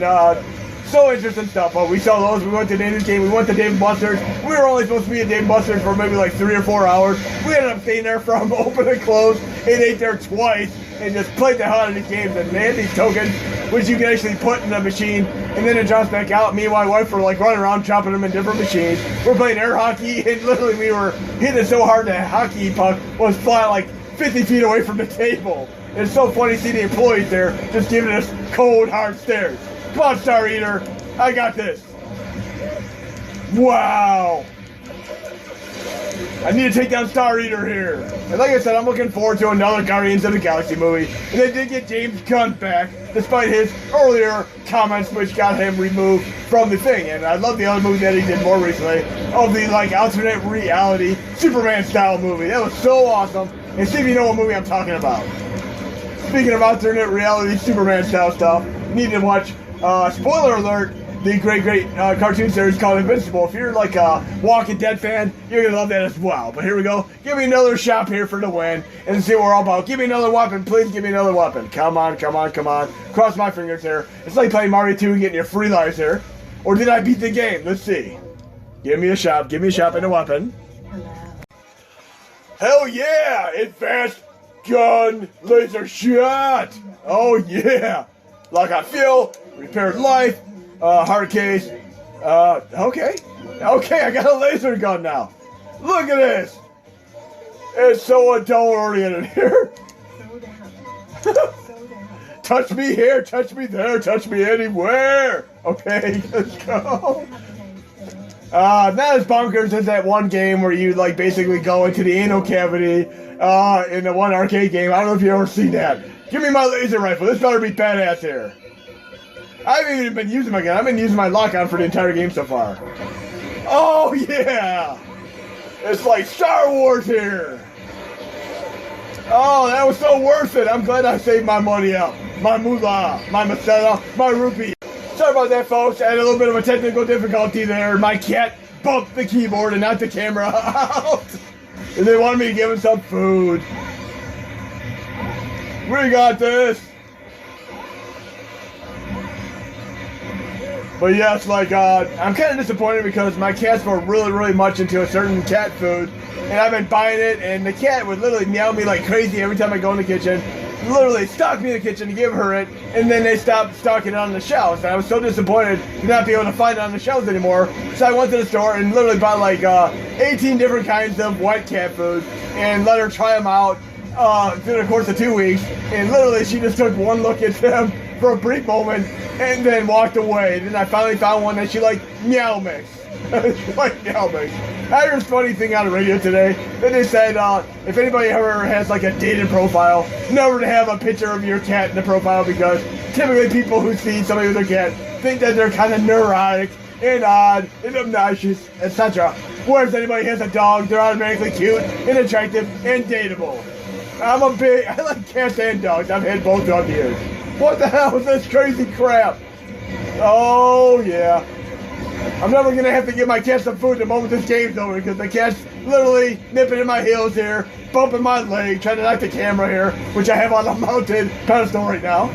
Speaker 1: so interesting stuff. But we saw those. We went to the Indians game. We went to Dave & Buster's. We were only supposed to be at Dave & Buster's for maybe like 3 or 4 hours. We ended up staying there from open and close and ate there twice and just played the hell out of these games. And they had these tokens, which you can actually put in the machine, and then it drops back out. Me and my wife were like running around chopping them in different machines. We're playing air hockey, and literally we were hitting it so hard that hockey puck was flying like 50 feet away from the table. It's so funny to see the employees there just giving us cold, hard stares. Come on, Star Eater. I got this. Wow. I need to take down Star Eater here. And like I said, I'm looking forward to another Guardians of the Galaxy movie. And they did get James Gunn back, despite his earlier comments which got him removed from the thing. And I love the other movie that he did more recently, of the like alternate reality Superman style movie. That was so awesome. And see if you know what movie I'm talking about. Speaking of alternate reality Superman style stuff, you need to watch, spoiler alert, the great cartoon series called Invincible. If you're like a Walking Dead fan, you're going to love that as well. But here we go. Give me another shop here for the win and see what we're all about. Give me another weapon. Please give me another weapon. Come on. Cross my fingers here. It's like playing Mario 2 and getting your free lives here. Or did I beat the game? Let's see. Give me a shop. Give me a shop and a weapon. Hell yeah! Advanced gun laser shot! Oh yeah! Lock on fuel, repaired life, hard case. Okay, I got a laser gun now. Look at this. It's so adult-oriented here. Touch me here, touch me there, touch me anywhere. Okay, let's go. Not as bonkers as that one game where you like basically go into the anal cavity in the one arcade game. I don't know if you've ever seen that. Give me my laser rifle. This better be badass here. I haven't even been using my gun. I've been using my lock-on for the entire game so far. Oh, yeah! It's like Star Wars here! Oh, that was so worth it. I'm glad I saved my money up. My moolah, my masala, my rupee. Sorry about that, folks. I had a little bit of a technical difficulty there. My cat bumped the keyboard and knocked the camera out. And they wanted me to give him some food. We got this. But yes, like, I'm kind of disappointed because my cats were really much into a certain cat food. And I've been buying it, and the cat would literally meow me like crazy every time I go in the kitchen. Literally stalk me in the kitchen to give her it, and then they stopped stocking it on the shelves. And I was so disappointed to not be able to find it on the shelves anymore. So I went to the store and literally bought like 18 different kinds of white cat food and let her try them out through the course of 2 weeks. And literally she just took one look at them for a brief moment and then walked away. And then I finally found one that she liked, Meow Mix. Like, no, man. I heard this funny thing on the radio today. That they said, if anybody ever has like a dated profile, never to have a picture of your cat in the profile because typically people who see somebody with a cat think that they're kind of neurotic and odd and obnoxious, etc. Whereas anybody has a dog, they're automatically cute and attractive and dateable. I like cats and dogs. I've had both dog years. What the hell is this crazy crap? Oh, yeah. I'm never going to have to give my cat some food the moment this game's over because the cat's literally nipping in my heels here, bumping my leg, trying to knock the camera here, which I have on a mounted pedestal right now.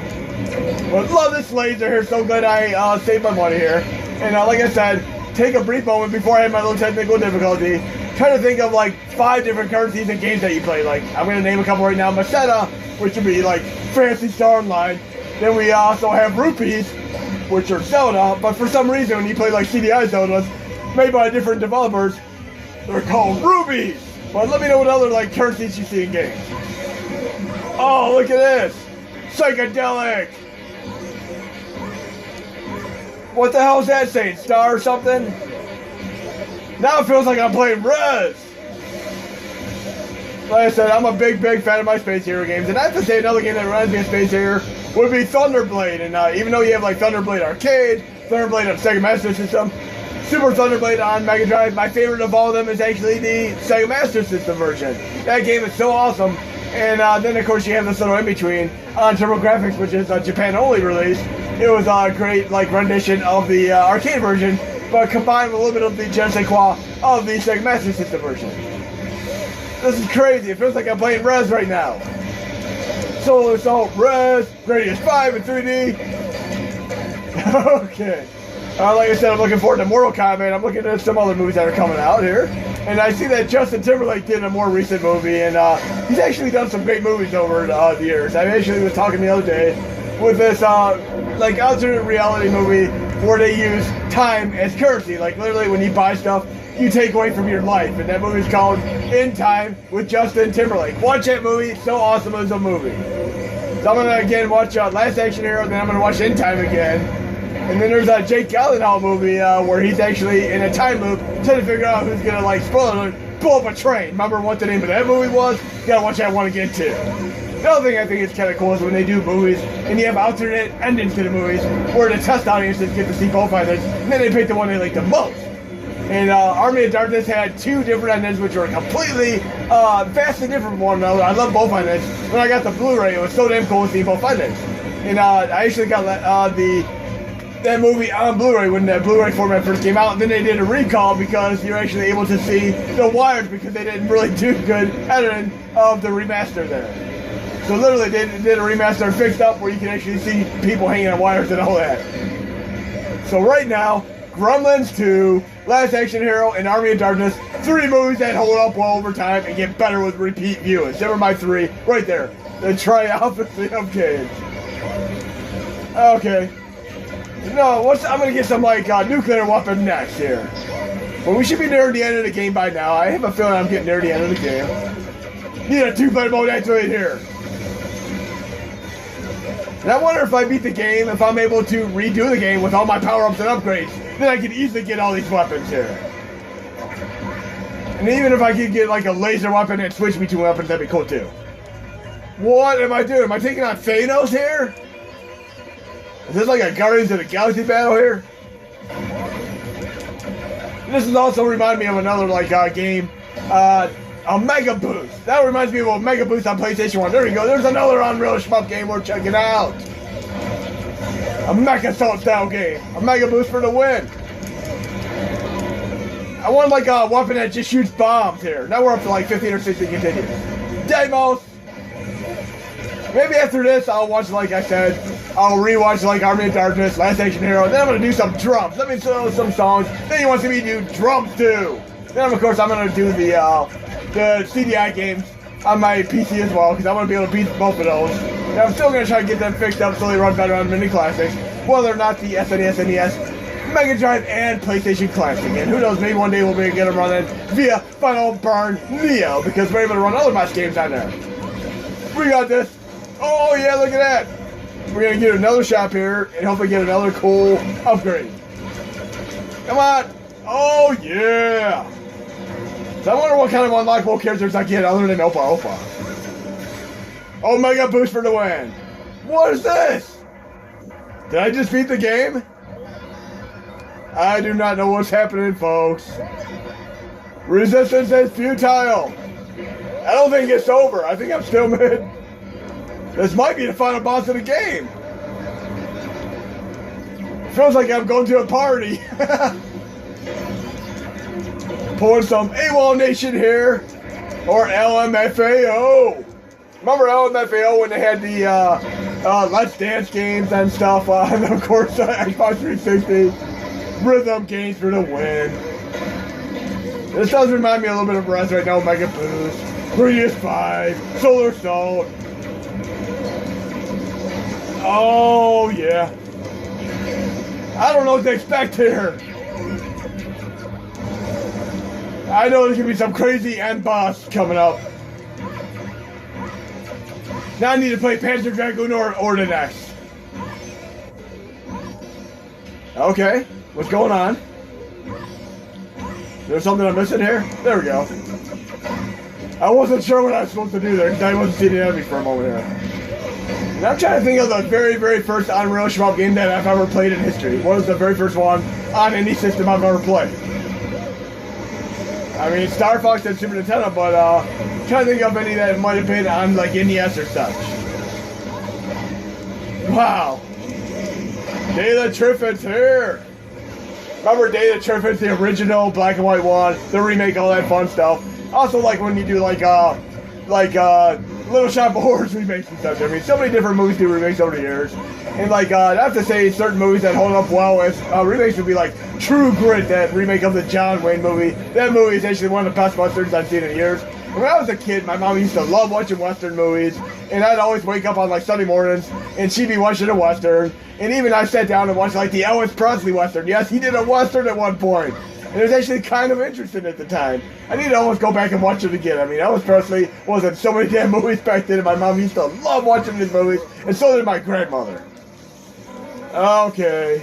Speaker 1: But love this laser here. So glad I saved my money here. And like I said, take a brief moment before I had my little technical difficulty. Try to think of like 5 different currencies and games that you play. Like, I'm going to name a couple right now. Maseta, which would be like Fantasy Star Online. Then we also have rupees, which are Zelda, but for some reason when you play like CDI Zeldas, made by different developers, they're called rubies. But let me know what other like currencies you see in games. Oh, look at this. Psychedelic. What the hell is that saying? Star or something? Now it feels like I'm playing Res. Like I said, I'm a big fan of my Space Harrier games, and I have to say another game that reminds me of Space Harrier would be Thunderblade. And even though you have like Thunderblade Arcade, Thunderblade on Sega Master System, Super Thunderblade on Mega Drive, my favorite of all of them is actually the Sega Master System version. That game is so awesome. And then of course you have this little in between on TurboGrafx, which is a Japan only release. It was a great like rendition of the arcade version, but combined with a little bit of the je ne sais quoi of the Sega Master System version. This is crazy. It feels like I'm playing Res right now. Solar Assault, Res, Gradius 5 in 3D. Okay. Like I said, I'm looking forward to Mortal Kombat. I'm looking at some other movies that are coming out here. And I see that Justin Timberlake did a more recent movie, and he's actually done some great movies over the years. I actually was talking the other day with this like alternate reality movie where they use time as currency. Like literally when you buy stuff, you take away from your life. And that movie is called In Time with Justin Timberlake. Watch that movie. It's so awesome as a movie. So I'm going to again watch Last Action Hero, then I'm going to watch In Time again. And then there's a Jake Gyllenhaal movie where he's actually in a time loop trying to figure out who's going to, like, spoiler alert, blow up a train. Remember what the name of that movie was? You got to watch that one again too. The other thing I think is kind of cool is when they do movies and you have alternate endings to the movies where the test audiences get to see both endings and then they pick the one they like the most. And Army of Darkness had 2 different endings which were completely, vastly different from one another. I love both endings. When I got the Blu-ray, it was so damn cool to see both endings. And I actually got that movie on Blu-ray when the Blu-ray format first came out, and then they did a recall because you're actually able to see the wires because they didn't really do good editing of the remaster there. So literally they did a remaster and fixed up where you can actually see people hanging on wires and all that. So right now, Gremlins 2, Last Action Hero, and Army of Darkness, 3 movies that hold up well over time and get better with repeat viewing. Never mind 3, right there. The triumphantly of games. Okay. No, I'm gonna get some like nuclear weapon next here. But we should be near the end of the game by now. I have a feeling I'm getting near the end of the game. Need a 2-player mode activated here. And I wonder if I beat the game, if I'm able to redo the game with all my power-ups and upgrades, then I could easily get all these weapons here. And even if I could get like a laser weapon and switch between weapons, that'd be cool too. What am I doing? Am I taking on Thanos here? Is this like a Guardians of the Galaxy battle here? This is also remind me of another like game, a Mega Boost. That reminds me of a Mega Boost on PlayStation 1. There we go. There's another Unreal Shmup game we're checking out. A Mecha Assault style game. A Mega Boost for the win. I want like a weapon that just shoots bombs here. Now we're up to like 15 or 16 continues. Demos. Maybe after this, I'll watch, like I said, I'll rewatch like Army of Darkness, Last Action Hero. Then I'm gonna do some drums. Let me show some songs. Then you want to see me do drums too. Then of course I'm gonna do the CDI games on my PC as well because I want to be able to beat both of those. And I'm still gonna try to get them fixed up so they run better on mini classics, whether or not the SNES, NES, Mega Drive, and PlayStation Classic. And who knows, maybe one day we'll be able to get them running via Final Burn Neo because we're able to run other MOS games on there. We got this. Oh yeah, look at that. We're gonna get another shop here and hopefully get another cool upgrade. Come on. Oh, yeah! So I wonder what kind of unlockable characters I get other than Opa Opa. Omega Boost for the win! What is this? Did I just beat the game? I do not know what's happening, folks. Resistance is futile. I don't think it's over. I think I'm still mid. This might be the final boss of the game. Feels like I'm going to a party. Pulling some AWOL Nation here. Or LMFAO. Remember LMFAO when they had the Let's Dance games and stuff? And of course, Xbox 360. Rhythm games for the win. This does remind me a little bit of Res right now. Mega Boost. Radius 5. Solar Assault. Oh, yeah. I don't know what to expect here. I know there's going to be some crazy end boss coming up. Now I need to play Panzer Dragoon or the next. Okay. What's going on? There's something I'm missing here? There we go. I wasn't sure what I was supposed to do there because I wasn't seeing the enemy for a moment here. And I'm trying to think of the very, very first Unreal shmup game that I've ever played in history. What was the very first one on any system I've ever played? I mean, Star Fox and Super Nintendo, but I'm trying to think of any that might have been on like NES or such. Wow. Day of the Triffids here. Remember Day of the Triffids, the original black and white one, the remake, all that fun stuff. Also, like when you do like Little Shop of Horrors remakes and stuff. I mean, so many different movies do remakes over the years. And like, I have to say, certain movies that hold up well as remakes would be like True Grit, that remake of the John Wayne movie. That movie is actually one of the best westerns I've seen in years. And when I was a kid, my mom used to love watching western movies, and I'd always wake up on like Sunday mornings, and she'd be watching a western. And even I sat down and watched like the Elvis Presley western. Yes, he did a western at one point. And it was actually kind of interesting at the time. I need to almost go back and watch it again. I mean, Elvis Presley was in so many damn movies back then, and my mom used to love watching his movies, and so did my grandmother. Okay.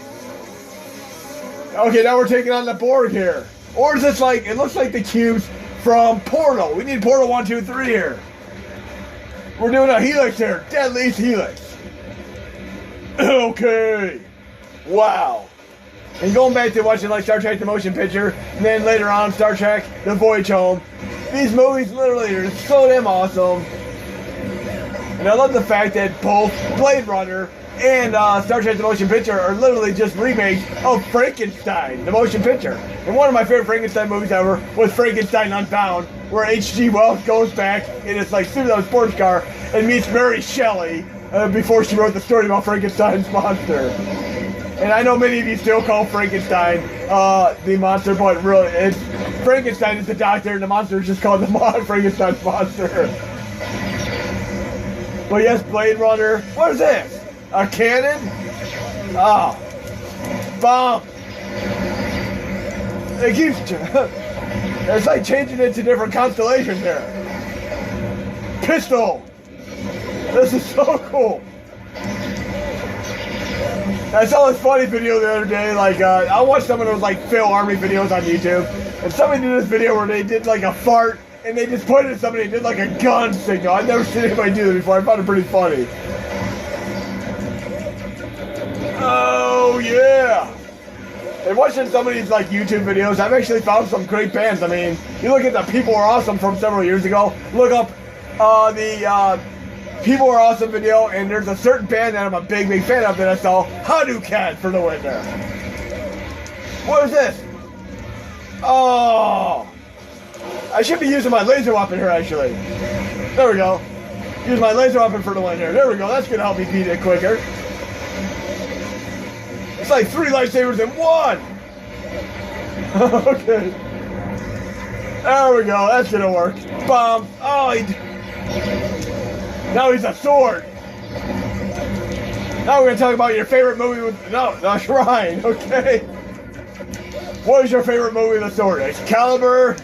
Speaker 1: Okay, now we're taking on the board here. Or is this like, it looks like the cubes from Portal. We need Portal 1, 2, 3 here. We're doing a Helix here. Deadliest Helix. Okay. Wow. And going back to watching like Star Trek The Motion Picture, and then later on Star Trek The Voyage Home. These movies literally are so damn awesome. And I love the fact that both Blade Runner and Star Trek The Motion Picture are literally just remakes of Frankenstein, the motion picture. And one of my favorite Frankenstein movies ever was Frankenstein Unbound, where H.G. Wells goes back in his like suit-up sports car and meets Mary Shelley before she wrote the story about Frankenstein's monster. And I know many of you still call Frankenstein the monster, but really, Frankenstein is the doctor, and the monster is just called the Frankenstein's monster. But yes, Blade Runner. What is this? A cannon? Oh. Bomb. It keeps... It's like changing it to different constellations here. Pistol. This is so cool. I saw this funny video the other day, like, I watched some of those, like, Phil Army videos on YouTube, and somebody did this video where they did, like, a fart, and they just pointed at somebody and did, like, a gun signal. I've never seen anybody do that before. I found it pretty funny. Oh, yeah! And watching some of these, like, YouTube videos, I've actually found some great bands. I mean, you look at the People Are Awesome from several years ago, look up the People Are Awesome video, and there's a certain band that I'm a big, big fan of that I saw, Hadouken for the win there. What is this? Oh! I should be using my laser weapon here, actually. There we go. Use my laser weapon for the win here. There we go. That's going to help me beat it quicker. It's like 3 lightsabers in 1! Okay. There we go. That's going to work. Bomb. Oh, now he's a sword. Now we're going to talk about your favorite movie with... No, not Shrine, okay? What is your favorite movie with a sword? Excalibur?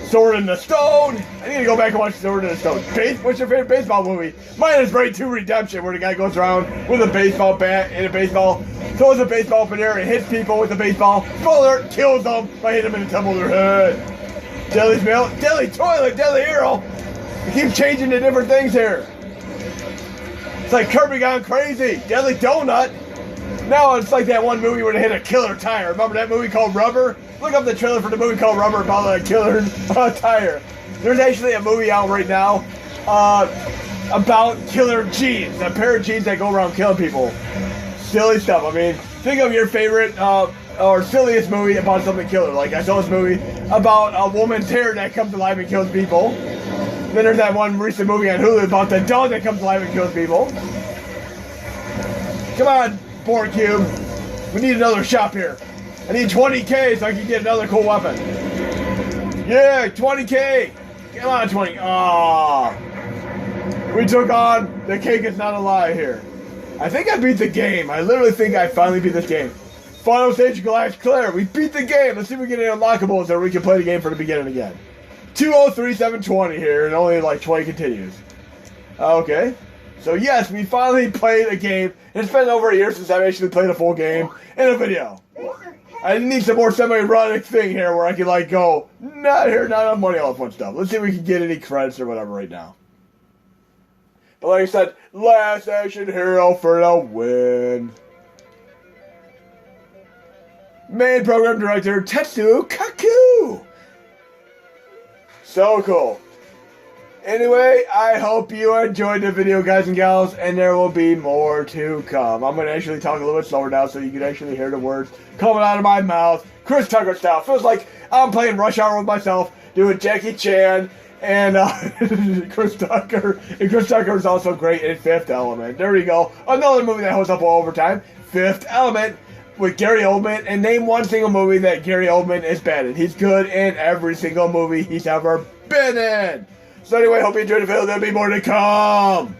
Speaker 1: Sword in the Stone. I need to go back and watch Sword in the Stone. What's your favorite baseball movie? Mine is Raid 2 Redemption, where the guy goes around with a baseball bat and a baseball, throws a baseball up in there and hits people with the baseball. Spoiler, kills them by hitting them in the top of their head. Deadly Smell, Deadly Toilet, Deadly Arrow. You keep changing the different things here. It's like Kirby gone crazy. Deadly Donut. Now it's like that one movie where they hit a killer tire. Remember that movie called Rubber? Look up the trailer for the movie called Rubber about a killer tire. There's actually a movie out right now about killer jeans. A pair of jeans that go around killing people. Silly stuff. I mean, think of your favorite or silliest movie about something killer. Like I saw this movie about a woman's hair that comes alive and kills people. Then there's that one recent movie on Hulu about the dog that comes alive and kills people. Come on, Board Cube. We need another shop here. I need 20K so I can get another cool weapon. Yeah, 20K. Come on, 20. Ah, we took on the cake is not a lie here. I think I beat the game. I literally think I finally beat this game. Final stage Glass Clear. We beat the game. Let's see if we get any unlockables so we can play the game from the beginning again. 203,720 here, and only like 20 continues. Okay. So yes, we finally played a game. It's been over a year since I've actually played a full game in a video. I need some more semi-erotic thing here where I can like go, not here, not enough money, all that fun stuff. Let's see if we can get any credits or whatever right now. But like I said, Last Action Hero for the win. Main program director, Tetsuo Kaku. So cool. Anyway, I hope you enjoyed the video, guys and gals, and there will be more to come. I'm going to actually talk a little bit slower now so you can actually hear the words coming out of my mouth. Chris Tucker style. Feels like I'm playing Rush Hour with myself, doing Jackie Chan, and Chris Tucker. And Chris Tucker is also great in Fifth Element. There we go. Another movie that holds up all over time. Fifth Element with Gary Oldman. And name one single movie that Gary Oldman is bad in. He's good in every single movie he's ever been in. So anyway, hope you enjoyed the video. There'll be more to come.